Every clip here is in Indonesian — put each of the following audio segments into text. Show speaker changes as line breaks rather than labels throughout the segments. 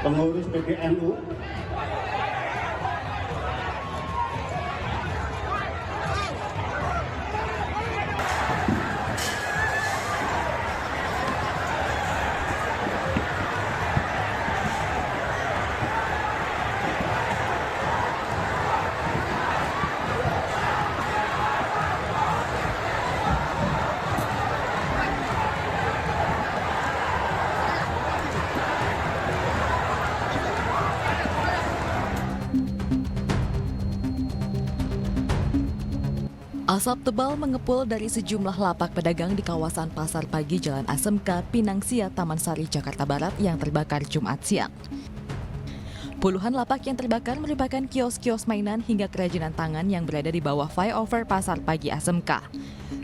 pengurus PBNU,
Asap tebal mengepul dari sejumlah lapak pedagang di kawasan Pasar Pagi Jalan Asmk, Pinang Sia, Taman Sari, Jakarta Barat yang terbakar Jumat siang. Puluhan lapak yang terbakar merupakan kios-kios mainan hingga kerajinan tangan yang berada di bawah flyover Pasar Pagi Asmk.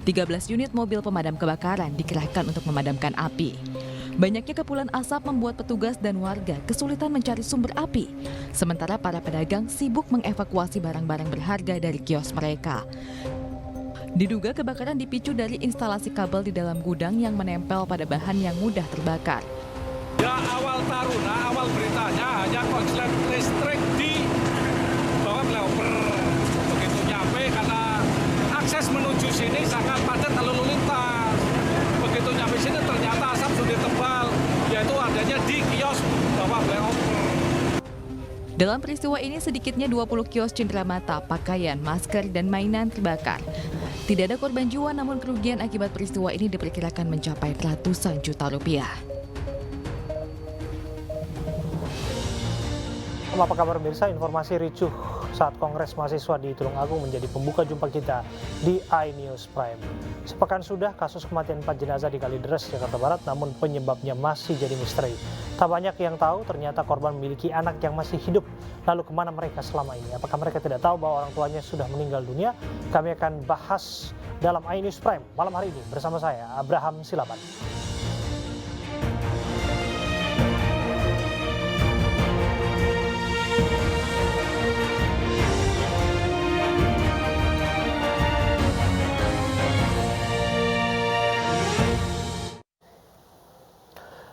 13 unit mobil pemadam kebakaran dikerahkan untuk memadamkan api. Banyaknya kepulan asap membuat petugas dan warga kesulitan mencari sumber api, sementara para pedagang sibuk mengevakuasi barang-barang berharga dari kios mereka. Diduga kebakaran dipicu dari instalasi kabel di dalam gudang yang menempel pada bahan yang mudah terbakar.
Ya awal taruna, awal beritanya hanya konslet listrik di bawah flyover. Begitu nyampe karena akses menuju sini sangat padat lalu lintas. Begitu nyampe sini ternyata asap sudah tebal, yaitu adanya di kios bawah flyover.
Dalam peristiwa ini sedikitnya 20 kios cenderamata, pakaian, masker, dan mainan terbakar. Tidak ada korban jiwa, namun kerugian akibat peristiwa ini diperkirakan mencapai ratusan juta rupiah.
Apa kabar pemirsa? Informasi ricuh saat Kongres Mahasiswa di Tulungagung menjadi pembuka jumpa kita di iNews Prime. Sepekan sudah kasus kematian 4 jenazah di Kalideres, Jakarta Barat, namun penyebabnya masih jadi misteri. Tak banyak yang tahu ternyata korban memiliki anak yang masih hidup. Lalu kemana mereka selama ini? Apakah mereka tidak tahu bahwa orang tuanya sudah meninggal dunia? Kami akan bahas dalam iNews Prime malam hari ini bersama saya, Abraham Silaban.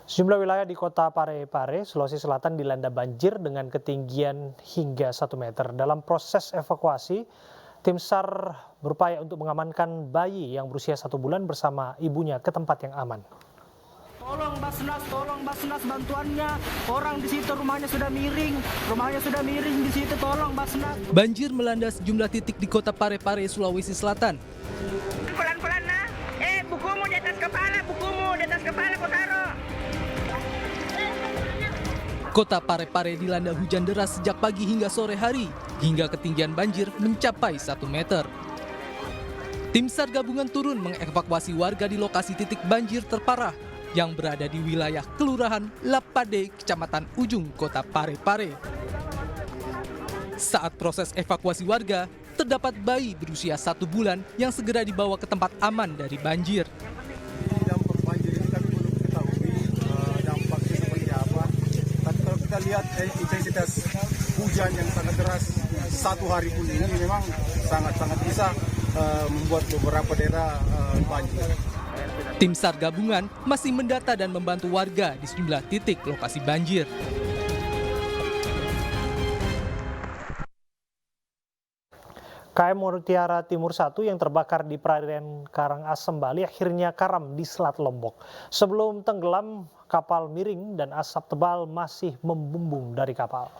Sejumlah wilayah di kota Parepare, Sulawesi Selatan dilanda banjir dengan ketinggian hingga 1 meter. Dalam proses evakuasi, tim SAR berupaya untuk mengamankan bayi yang berusia 1 bulan bersama ibunya ke tempat yang aman.
Tolong Basnas bantuannya. Orang di situ rumahnya sudah miring di situ, tolong Basnas.
Banjir melanda sejumlah titik di kota Parepare, Sulawesi Selatan.
Pelan-pelan nah. Bukumu di atas kepala kau taruh.
Kota Parepare dilanda hujan deras sejak pagi hingga sore hari, hingga ketinggian banjir mencapai 1 meter. Tim SAR gabungan turun mengevakuasi warga di lokasi titik banjir terparah yang berada di wilayah Kelurahan Lapade, Kecamatan Ujung, Kota Parepare. Saat proses evakuasi warga, terdapat bayi berusia 1 bulan yang segera dibawa ke tempat aman dari banjir.
Dampak banjir ini kami belum ketahui dampaknya seperti apa. Tapi kalau kita lihat intensitas hujan yang sangat deras 1 hari pun ini memang sangat-sangat bisa membuat beberapa daerah banjir.
Tim SAR gabungan masih mendata dan membantu warga di sejumlah titik lokasi banjir.
KM Mutiara Timur 1 yang terbakar di perairan Karangasem, Bali akhirnya karam di Selat Lombok. Sebelum tenggelam, kapal miring dan asap tebal masih membumbung dari kapal.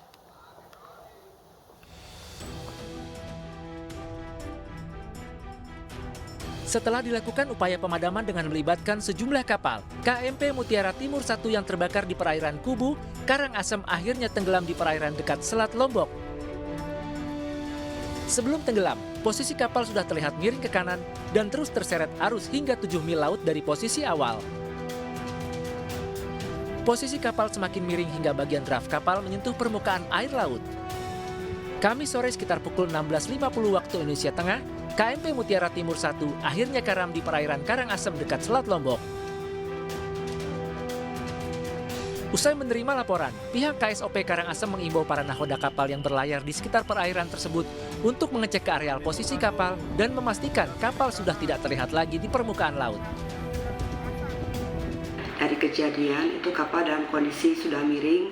Setelah dilakukan upaya pemadaman dengan melibatkan sejumlah kapal, KMP Mutiara Timur 1 yang terbakar di perairan Kubu, Karangasem akhirnya tenggelam di perairan dekat Selat Lombok. Sebelum tenggelam, posisi kapal sudah terlihat miring ke kanan dan terus terseret arus hingga 7 mil laut dari posisi awal. Posisi kapal semakin miring hingga bagian draft kapal menyentuh permukaan air laut. Kamis sore sekitar pukul 16.50 waktu Indonesia Tengah, KMP Mutiara Timur 1 akhirnya karam di perairan Karangasem dekat Selat Lombok. Usai menerima laporan, pihak KSOP Karangasem mengimbau para nahoda kapal yang berlayar di sekitar perairan tersebut untuk mengecek ke areal posisi kapal dan memastikan kapal sudah tidak terlihat lagi di permukaan laut.
Dari kejadian itu kapal dalam kondisi sudah miring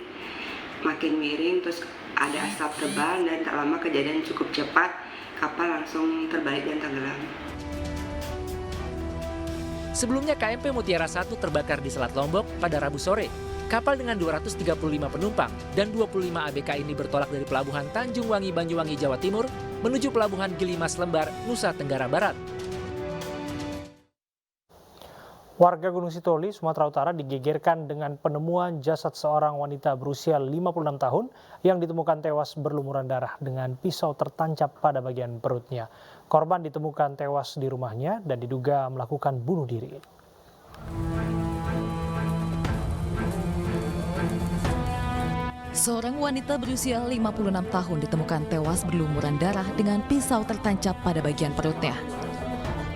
makin miring, terus ada asap tebal dan tak lama kejadian cukup cepat, kapal langsung terbalik dan tenggelam.
Sebelumnya KMP Mutiara 1 terbakar di Selat Lombok pada Rabu sore. Kapal dengan 235 penumpang dan 25 ABK ini bertolak dari Pelabuhan Tanjung Wangi, Banyuwangi, Jawa Timur menuju Pelabuhan Gilimas, Lembar, Nusa Tenggara Barat.
Warga Gunung Sitoli, Sumatera Utara digegerkan dengan penemuan jasad seorang wanita berusia 56 tahun yang ditemukan tewas berlumuran darah dengan pisau tertancap pada bagian perutnya. Korban ditemukan tewas di rumahnya dan diduga melakukan bunuh diri.
Seorang wanita berusia 56 tahun ditemukan tewas berlumuran darah dengan pisau tertancap pada bagian perutnya.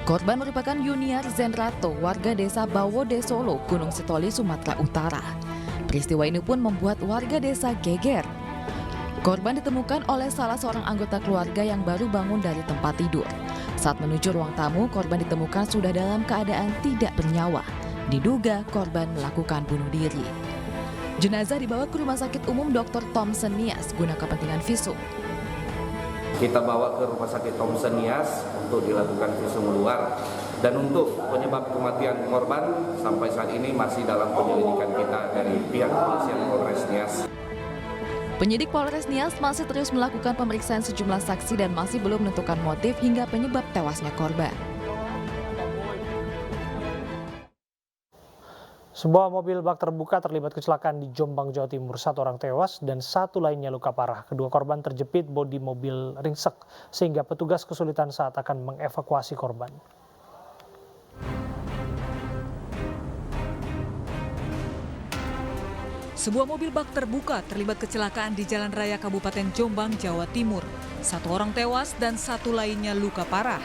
Korban merupakan Yuniar Zenrato, warga desa Bawode Solo, Gunung Sitoli, Sumatera Utara. Peristiwa ini pun membuat warga desa geger. Korban ditemukan oleh salah seorang anggota keluarga yang baru bangun dari tempat tidur. Saat menuju ruang tamu, korban ditemukan sudah dalam keadaan tidak bernyawa. Diduga korban melakukan bunuh diri. Jenazah dibawa ke Rumah Sakit Umum Dr. Thomson Nias guna kepentingan visum.
Kita bawa ke Rumah Sakit Thomson Nias untuk dilakukan visum luar. Dan untuk penyebab kematian korban sampai saat ini masih dalam penyelidikan kita dari pihak kepolisian Polres Nias.
Penyidik Polres Nias masih terus melakukan pemeriksaan sejumlah saksi dan masih belum menentukan motif hingga penyebab tewasnya korban.
Sebuah mobil bak terbuka terlibat kecelakaan di Jombang, Jawa Timur. 1 orang tewas dan 1 lainnya luka parah. Kedua korban terjepit bodi mobil ringsek sehingga petugas kesulitan saat akan mengevakuasi korban.
Sebuah mobil bak terbuka terlibat kecelakaan di Jalan Raya Kabupaten Jombang, Jawa Timur. 1 orang tewas dan 1 lainnya luka parah.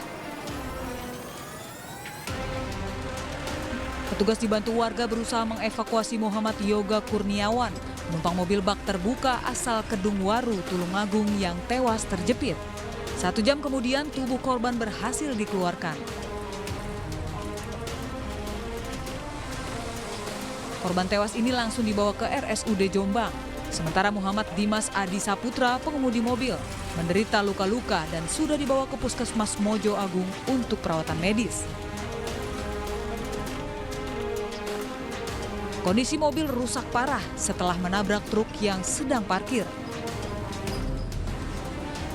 Petugas dibantu warga berusaha mengevakuasi Muhammad Yoga Kurniawan, penumpang mobil bak terbuka asal Kedung Waru, Tulungagung yang tewas terjepit. 1 jam kemudian tubuh korban berhasil dikeluarkan. Korban tewas ini langsung dibawa ke RSUD Jombang. Sementara Muhammad Dimas Adi Saputra, pengemudi mobil, menderita luka-luka dan sudah dibawa ke Puskesmas Mojo Agung untuk perawatan medis. Kondisi mobil rusak parah setelah menabrak truk yang sedang parkir.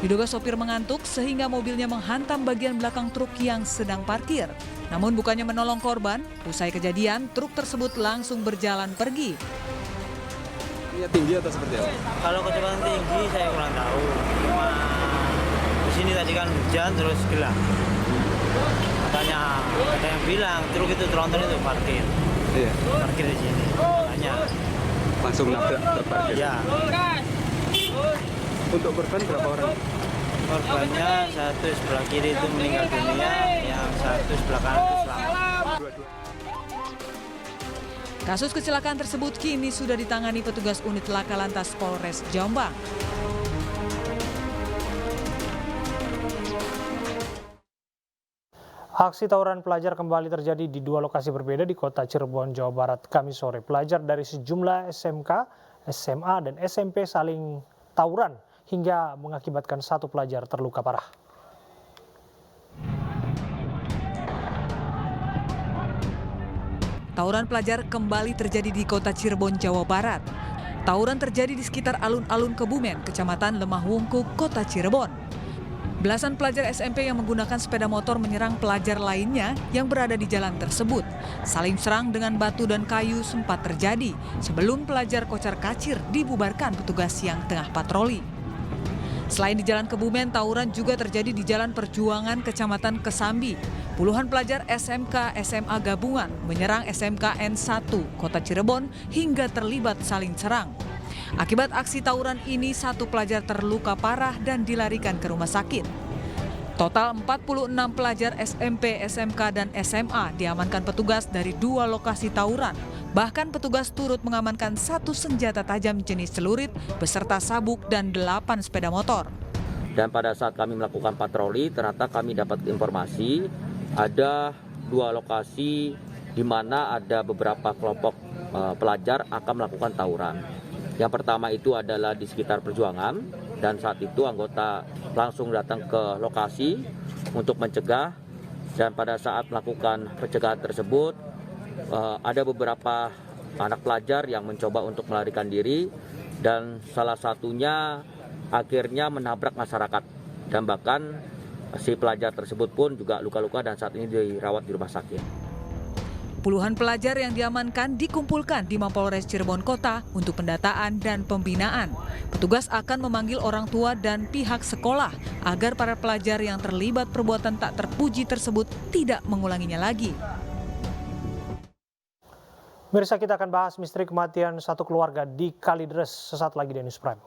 Diduga sopir mengantuk sehingga mobilnya menghantam bagian belakang truk yang sedang parkir. Namun bukannya menolong korban, usai kejadian truk tersebut langsung berjalan pergi.
Ini tinggi atau seperti apa?
Kalau kecepatan tinggi saya kurang tahu. Cuma di sini tadi kan hujan terus gelap. Katanya ada yang bilang truk itu tronton itu parkir.
Iya.
Parkir di sini. Makanya
langsung nabrak terparkir.
Ya.
Untuk korban berapa orang?
Korbannya 1 sebelah kiri itu meninggal dunia, yang 1 sebelah kanan itu selamat.
Kasus kecelakaan tersebut kini sudah ditangani petugas unit Laka Lantas Polres Jombang.
Aksi tawuran pelajar kembali terjadi di 2 lokasi berbeda di kota Cirebon, Jawa Barat, Kamis sore. Pelajar dari sejumlah SMK, SMA, dan SMP saling tawuran hingga mengakibatkan 1 pelajar terluka parah.
Tawuran pelajar kembali terjadi di kota Cirebon, Jawa Barat. Tawuran terjadi di sekitar alun-alun Kebumen, Kecamatan Lemah Wungkuk, Kota Cirebon. Belasan pelajar SMP yang menggunakan sepeda motor menyerang pelajar lainnya yang berada di jalan tersebut. Saling serang dengan batu dan kayu sempat terjadi sebelum pelajar kocar-kacir dibubarkan petugas yang tengah patroli. Selain di Jalan Kebumen, tawuran juga terjadi di Jalan Perjuangan Kecamatan Kesambi. Puluhan pelajar SMK SMA gabungan menyerang SMK N1 Kota Cirebon hingga terlibat saling serang. Akibat aksi tawuran ini 1 pelajar terluka parah dan dilarikan ke rumah sakit. Total 46 pelajar SMP, SMK, dan SMA diamankan petugas dari 2 lokasi tawuran. Bahkan petugas turut mengamankan 1 senjata tajam jenis celurit beserta sabuk dan 8 sepeda motor.
Dan pada saat kami melakukan patroli, ternyata kami dapat informasi ada 2 lokasi di mana ada beberapa kelompok pelajar akan melakukan tawuran. Yang pertama itu adalah di sekitar Perjuangan, dan saat itu anggota langsung datang ke lokasi untuk mencegah, dan pada saat melakukan pencegahan tersebut ada beberapa anak pelajar yang mencoba untuk melarikan diri, dan salah satunya akhirnya menabrak masyarakat, dan bahkan si pelajar tersebut pun juga luka-luka dan saat ini dirawat di rumah sakit.
Puluhan pelajar yang diamankan dikumpulkan di Mapolres Cirebon Kota untuk pendataan dan pembinaan. Petugas akan memanggil orang tua dan pihak sekolah agar para pelajar yang terlibat perbuatan tak terpuji tersebut tidak mengulanginya lagi.
Mirsa, kita akan bahas misteri kematian satu keluarga di Kalideres sesaat lagi di News Prime.